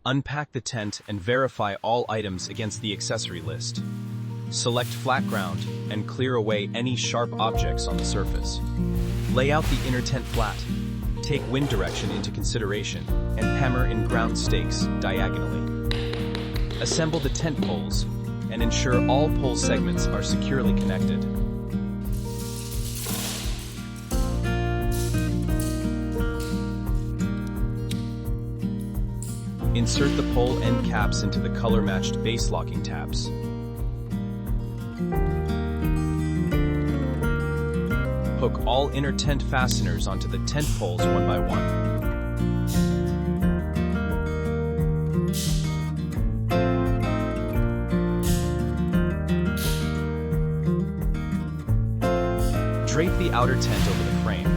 Unpack the tent and verify all items against the accessory list. Select flat ground and clear away any sharp objects on the surface. Lay out the inner tent flat. Take wind direction into consideration and hammer in ground stakes diagonally. Assemble the tent poles and ensure all pole segments are securely connected. Insert the pole end caps into the color-matched base locking tabs. Hook all inner tent fasteners onto the tent poles one by one. Drape the outer tent over the frame.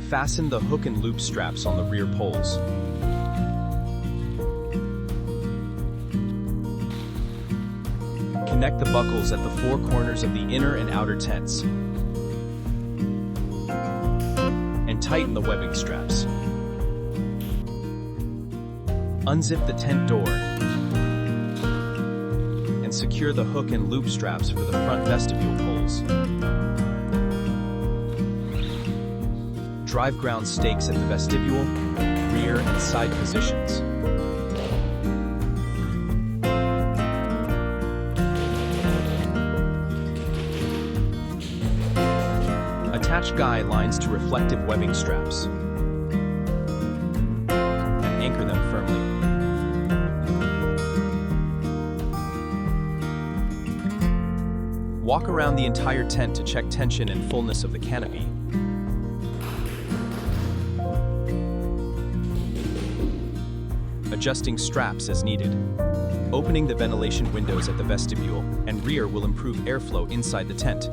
Fasten the hook and loop straps on the rear poles. Connect the buckles at the four corners of the inner and outer tents. And tighten the webbing straps. Unzip the tent door. And secure the hook and loop straps for the front vestibule poles. Drive ground stakes at the vestibule, rear, and side positions. Attach guy lines to reflective webbing straps and anchor them firmly. Walk around the entire tent to check tension and fullness of the canopy. Adjusting straps as needed. Opening the ventilation windows at the vestibule and rear will improve airflow inside the tent.